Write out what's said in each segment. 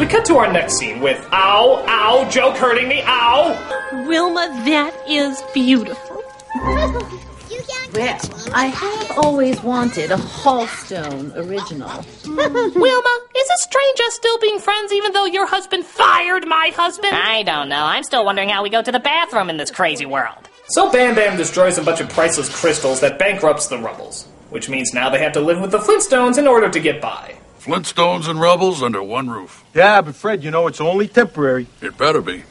we cut to our next scene with ow, ow, joke hurting me, ow! Wilma, that is beautiful. Well, I have always wanted a Hallstone original. Wilma, is it strange us still being friends even though your husband fired my husband? I don't know. I'm still wondering how we go to the bathroom in this crazy world. So Bam Bam destroys a bunch of priceless crystals that bankrupts the Rubbles, which means now they have to live with the Flintstones in order to get by. Flintstones and Rubbles under one roof. Yeah, but Fred, you know, it's only temporary. It better be.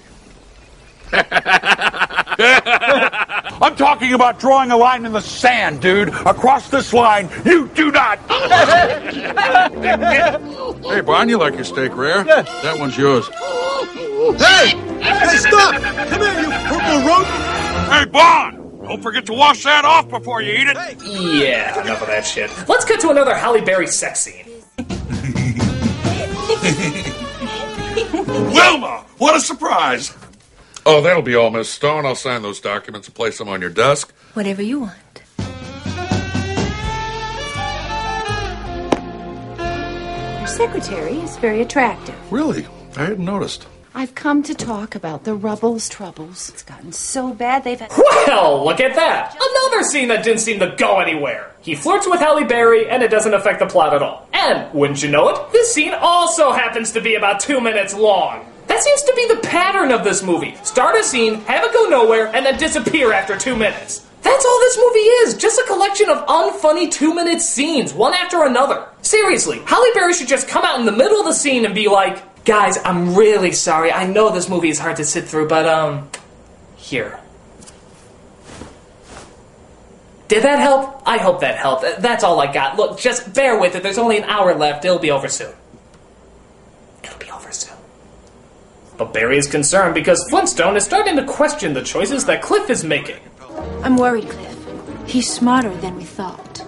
I'm talking about drawing a line in the sand, dude. Across this line, you do not. Hey, Barn, you like your steak rare? Yeah. That one's yours. Hey! Hey, stop! Come here, you purple rope! Hey, Barn! Don't forget to wash that off before you eat it. Hey. Yeah, enough of that shit. Let's cut to another Halle Berry sex scene. Wilma! What a surprise! Oh, that'll be all, Miss Stone. I'll sign those documents and place them on your desk. Whatever you want. Your secretary is very attractive. Really? I hadn't noticed. I've come to talk about the Rubbles' troubles. It's gotten so bad they've had... Well, look at that! Another scene that didn't seem to go anywhere. He flirts with Halle Berry, and it doesn't affect the plot at all. And, wouldn't you know it, this scene also happens to be about 2 minutes long. That seems to be the pattern of this movie. Start a scene, have it go nowhere, and then disappear after 2 minutes. That's all this movie is, just a collection of unfunny 2-minute scenes, one after another. Seriously, Halle Berry should just come out in the middle of the scene and be like, guys, I'm really sorry, I know this movie is hard to sit through, but, here. Did that help? I hope that helped. That's all I got. Look, just bear with it, there's only an hour left, it'll be over soon. It'll be over soon. But Barry is concerned because Flintstone is starting to question the choices that Cliff is making. I'm worried, Cliff. He's smarter than we thought.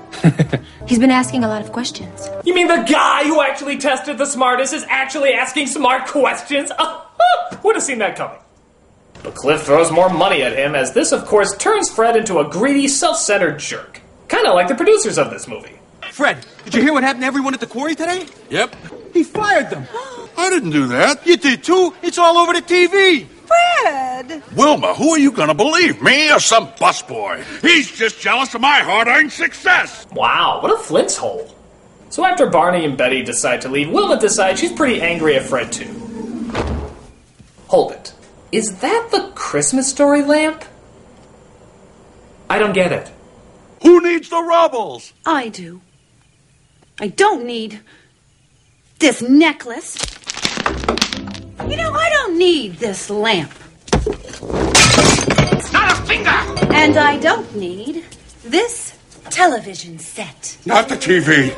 He's been asking a lot of questions. You mean the guy who actually tested the smartest is actually asking smart questions? Would have seen that coming. But Cliff throws more money at him as this, of course, turns Fred into a greedy, self-centered jerk. Kind of like the producers of this movie. Fred, did you hear what happened to everyone at the quarry today? Yep. He fired them. I didn't do that. You did too. It's all over the TV. Fred! Wilma, who are you going to believe? Me or some busboy? He's just jealous of my hard-earned success. Wow, what a Flint's hole. So after Barney and Betty decide to leave, Wilma decides she's pretty angry at Fred too. Hold it. Is that the Christmas Story lamp? I don't get it. Who needs the Rubbles? I do. I don't need this necklace. You know, I don't need this lamp. Not a finger! And I don't need this television set. Not the TV.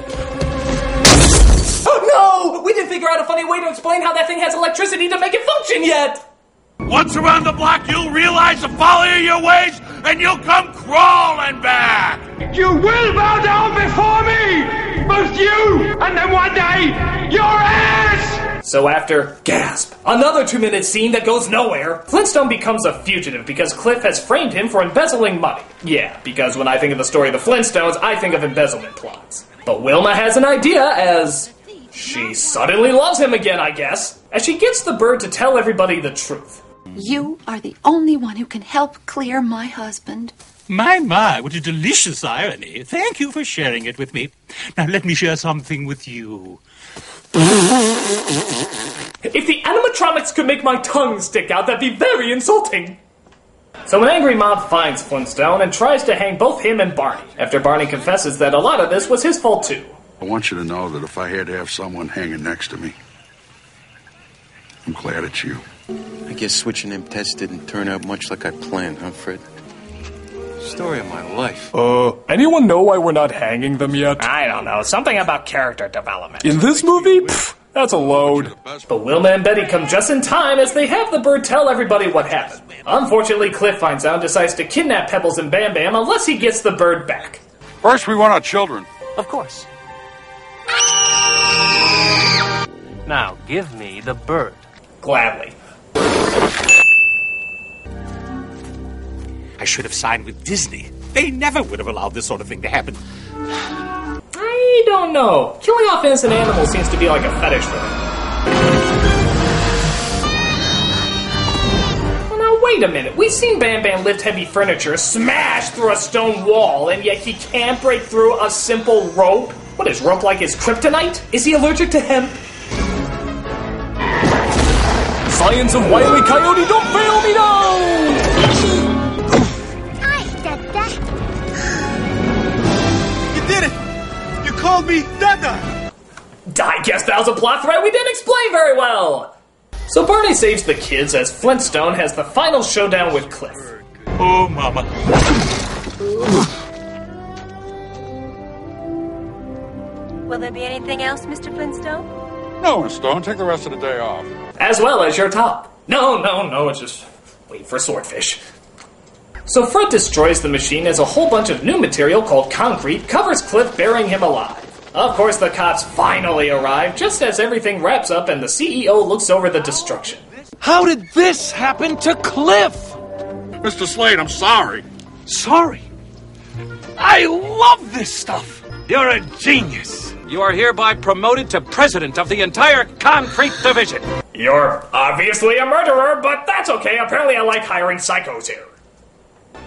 Oh no! We didn't figure out a funny way to explain how that thing has electricity to make it function yet! Once around the block, you'll realize the folly of your ways, and you'll come crawling back. You will bow down before me! Both you, and then one day, your ass! So after, gasp, another 2-minute scene that goes nowhere, Flintstone becomes a fugitive because Cliff has framed him for embezzling money. Yeah, because when I think of the story of the Flintstones, I think of embezzlement plots. But Wilma has an idea as she suddenly loves him again, I guess, as she gets the bird to tell everybody the truth. You are the only one who can help clear my husband. My, what a delicious irony. Thank you for sharing it with me. Now let me share something with you. If the animatronics could make my tongue stick out, that'd be very insulting. So an angry mob finds Flintstone and tries to hang both him and Barney, after Barney confesses that a lot of this was his fault too. I want you to know that if I had to have someone hanging next to me, I'm glad it's you. I guess switching them tests didn't turn out much like I planned, huh, Fred? Story of my life. Anyone know why we're not hanging them yet? I don't know. Something about character development. In this movie? Pfft, that's a load. But Wilma and Betty come just in time as they have the bird tell everybody what happened. Unfortunately, Cliff finds out and decides to kidnap Pebbles and Bam Bam unless he gets the bird back. First, we want our children. Of course. Now, give me the bird. Gladly. I should have signed with Disney. They never would have allowed this sort of thing to happen. I don't know. Killing off innocent animals seems to be like a fetish for them. wait a minute. We've seen Bam Bam lift heavy furniture, smash through a stone wall, and yet he can't break through a simple rope? What is rope like his kryptonite? Is he allergic to hemp? Science of Wile E. Coyote, don't fail me now! You did it! You called me Dada! I guess that was a plot thread we didn't explain very well! So Barney saves the kids as Flintstone has the final showdown with Cliff. Oh, Mama. Will there be anything else, Mr. Flintstone? No, Stone, take the rest of the day off. As well as your top. No, it's just wait for swordfish. So Fred destroys the machine as a whole bunch of new material called concrete covers Cliff, burying him alive. Of course, the cops finally arrive, just as everything wraps up and the CEO looks over the destruction. How did this happen to Cliff? Mr. Slade, I'm sorry. Sorry? I love this stuff. You're a genius. You are hereby promoted to president of the entire concrete division. You're obviously a murderer, but that's okay. Apparently I like hiring psychos here.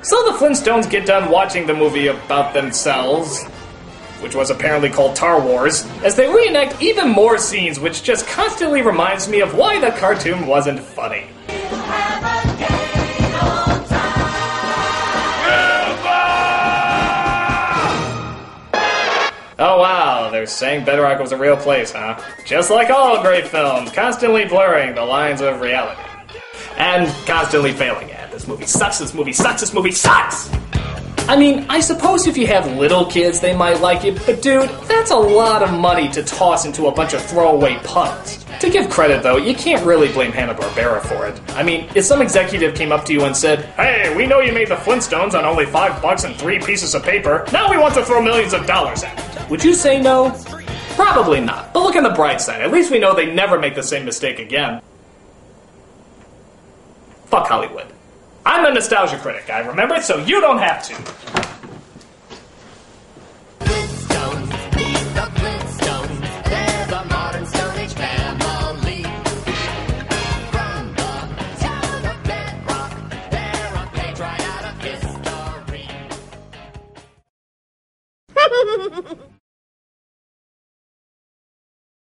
So the Flintstones get done watching the movie about themselves, which was apparently called Tar Wars, as they reenact even more scenes, which just constantly reminds me of why the cartoon wasn't funny. Oh wow, they're saying Bedrock was a real place, huh? Just like all great films, constantly blurring the lines of reality. And constantly failing at, this movie sucks, this movie sucks, this movie sucks! I mean, I suppose if you have little kids, they might like it, but dude, that's a lot of money to toss into a bunch of throwaway puns. To give credit, though, you can't really blame Hanna-Barbera for it. I mean, if some executive came up to you and said, "Hey, we know you made the Flintstones on only $5 and 3 pieces of paper, now we want to throw millions of dollars at it," would you say no? Probably not, but look on the bright side, at least we know they never make the same mistake again. Fuck Hollywood. I'm a nostalgia critic, I remember it, so you don't have to.